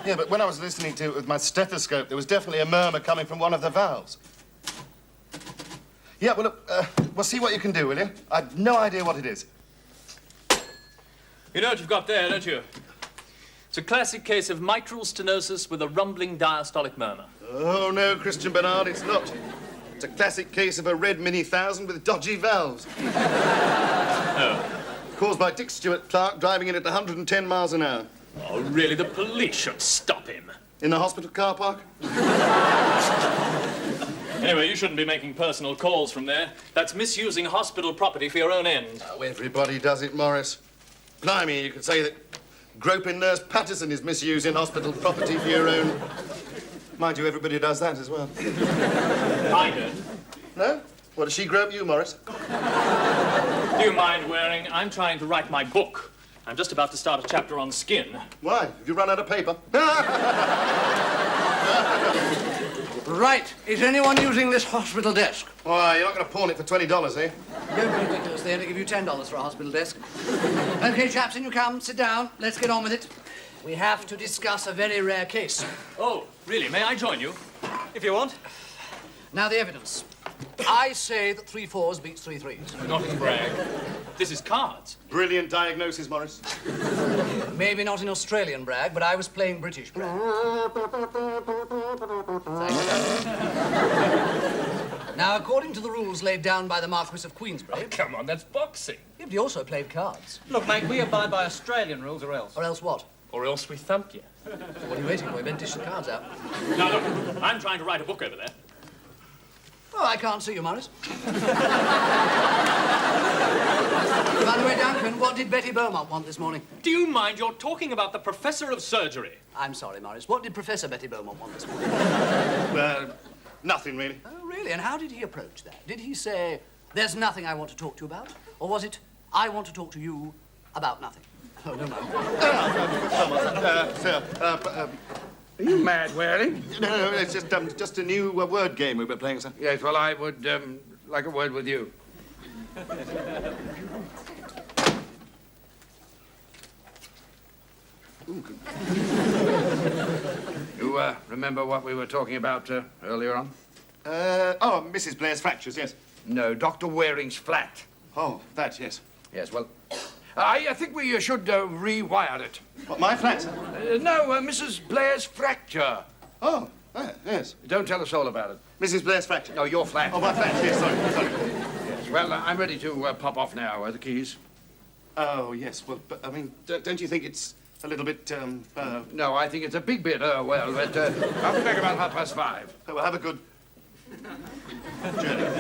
Yeah, but when I was listening to it with my stethoscope, there was definitely a murmur coming from one of the valves. Yeah, well, look, well, see what you can do, will you? I've no idea what it is. You know what you've got there, don't you? It's a classic case of mitral stenosis with a rumbling diastolic murmur. Oh, no, Christian Bernard, it's not. It's a classic case of a red Mini 1000 with dodgy valves. Oh. Caused by Dick Stuart-Clark driving in at 110 miles an hour. Oh, really? The police should stop him. In the hospital car park? Anyway, you shouldn't be making personal calls from there. That's misusing hospital property for your own end. Oh, everybody does it, Morris. Blimey, you could say that groping nurse Patterson is misusing hospital property for your own... Mind you, everybody does that as well. I don't. No? What, does she grope you, Morris? Do you mind, Waring? I'm trying to write my book. I'm just about to start a chapter on skin. Why? Have you run out of paper? Right. Is anyone using this hospital desk? Why, you're not going to pawn it for $20, eh? Don't be ridiculous. They only give you $10 for a hospital desk. OK, chaps, in you come. Sit down. Let's get on with it. We have to discuss a very rare case. Oh, really? May I join you? If you want. Now, the evidence. I say that 3 4s beats 3 3s. Not to brag. This is cards. Brilliant diagnosis, Morris. Maybe not in Australian brag, but I was playing British brag. Now, according to the rules laid down by the Marquis of Queensberry... Oh, come on, that's boxing. Yeah, but he also played cards. Look, mate, we abide by Australian rules or else. Or else what? Or else we thump you. What are you waiting for? You better dish the cards out. Now, look, I'm trying to write a book over there. Oh, I can't see you, Morris. By the way, Duncan, what did Betty Beaumont want this morning? Do you mind? You're talking about the professor of surgery. I'm sorry, Morris. What did Professor Betty Beaumont want this morning? Nothing, really. Oh, really? And how did he approach that? Did he say, there's nothing I want to talk to you about? Or was it, I want to talk to you about nothing? Oh, no, Sir, Are you mad, Waring? no, it's just a new word game we were playing, sir. Yes, well, I would like a word with you. You remember what we were talking about earlier on? Oh, Mrs. Blair's fractures, yes. No, Dr. Waring's flat. Oh, that, yes. Yes, well, I think we should rewire it. What, my flat, sir? No, Mrs. Blair's fracture. Oh, yes. Don't tell us all about it. Mrs. Blair's fracture. No, your flat. Oh, my flat, yes, sorry. Yes, well, I'm ready to pop off now. The keys? Oh, yes, well, but, I mean, don't you think it's a little bit, No, I think it's a big bit, well, but I'll be back about 5:30. Oh, well, have a good journey.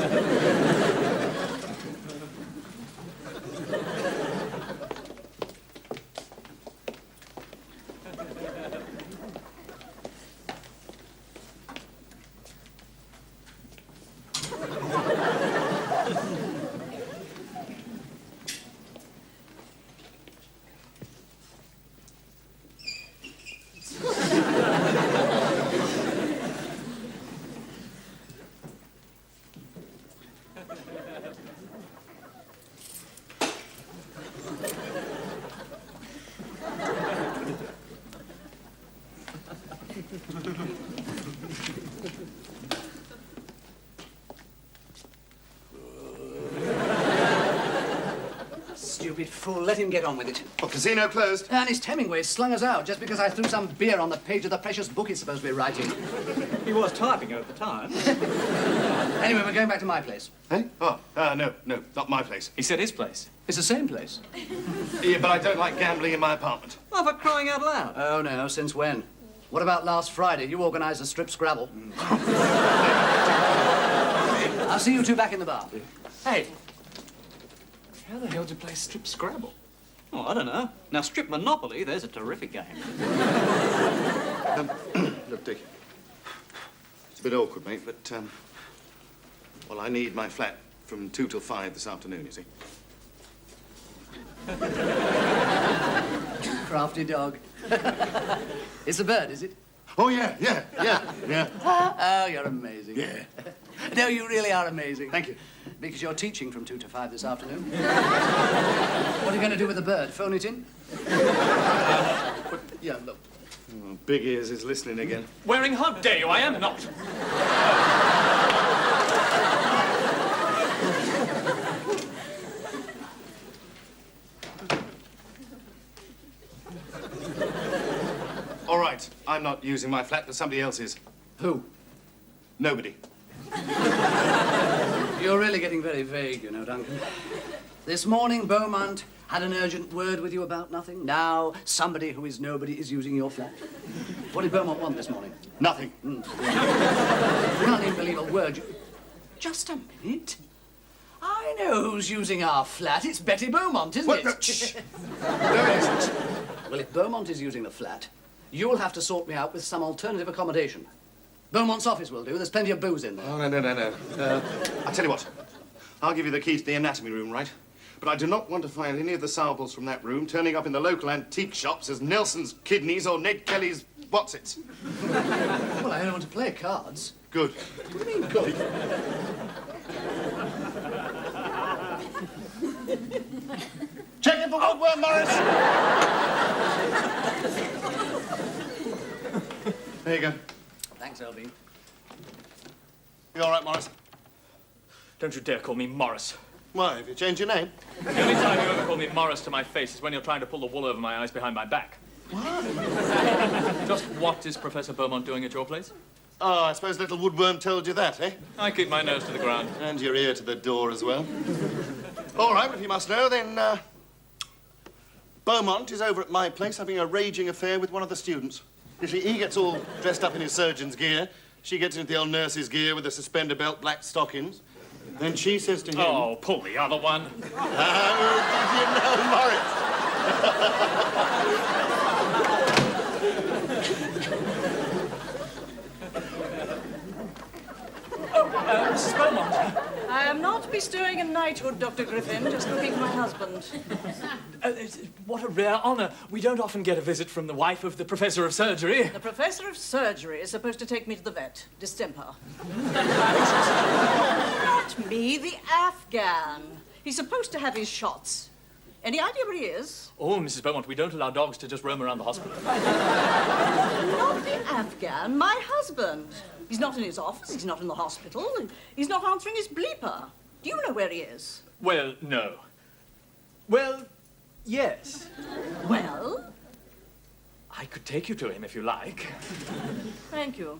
Stupid fool. Let him get on with it. Well, casino closed. Ernest Hemingway slung us out just because I threw some beer on the page of the precious book he's supposed to be writing. He was typing it at the time. Anyway, we're going back to my place. Eh? Oh, no, not my place. He said his place. It's the same place. Yeah, but I don't like gambling in my apartment. Oh, for crying out loud. Oh, no, since when? What about last Friday? You organised a strip Scrabble. I'll see you two back in the bar. Hey, how the hell do you play strip Scrabble? Oh, I don't know. Now, strip Monopoly, there's a terrific game. Look, Dick, it's a bit awkward, mate, but, well, I need my flat from 2 till 5 this afternoon, you see. Crafty dog. It's a bird, is it? Oh, yeah. Oh, you're amazing. Yeah. No, you really are amazing. Thank you. Because you're teaching from 2 to 5 this afternoon. What are you going to do with the bird? Phone it in? Yeah, look. Oh, big ears is listening again. Waring, how dare you? I am not. All right, I'm not using my flat, but somebody else is. Who? Nobody. You're really getting very vague, you know, Duncan. This morning, Beaumont had an urgent word with you about nothing. Now, somebody who is nobody is using your flat. What did Beaumont want this morning? Nothing. You can't even believe a word you... Just a minute. I know who's using our flat. It's Betty Beaumont, isn't it? No, shh. No, it isn't. Well, if Beaumont is using the flat, you'll have to sort me out with some alternative accommodation. Beaumont's office will do. There's plenty of booze in there. Oh, no. I'll tell you what. I'll give you the key to the anatomy room, right? But I do not want to find any of the samples from that room turning up in the local antique shops as Nelson's kidneys or Ned Kelly's what's-its. Well, I don't want to play cards. Good. What do you mean, good? Check it for good work, Morris. There you go. Thanks, LB. You all right, Morris? Don't you dare call me Morris. Why, have you changed your name? The only time you ever call me Morris to my face is when you're trying to pull the wool over my eyes behind my back. What? Just what is Professor Beaumont doing at your place? Oh, I suppose little woodworm told you that, eh? I keep my nose to the ground. And your ear to the door as well. All right, well, if you must know, then, Beaumont is over at my place having a raging affair with one of the students. You see, he gets all dressed up in his surgeon's gear. She gets into the old nurse's gear with the suspender belt, black stockings. Then she says to him... Oh, pull the other one. How did you know, Morris? Mrs. Beaumont. I am not bestowing a knighthood, Dr. Griffin, just looking for my husband. What a rare honor. We don't often get a visit from the wife of the professor of surgery. The professor of surgery is supposed to take me to the vet. Distemper. Not me, the Afghan. He's supposed to have his shots. Any idea where he is? Oh, Mrs. Beaumont, we don't allow dogs to just roam around the hospital. Not the Afghan, my husband. He's not in his office, he's not in the hospital, he's not answering his bleeper. Do you know where he is? Well, no. Well, yes. Well? I could take you to him if you like. Thank you.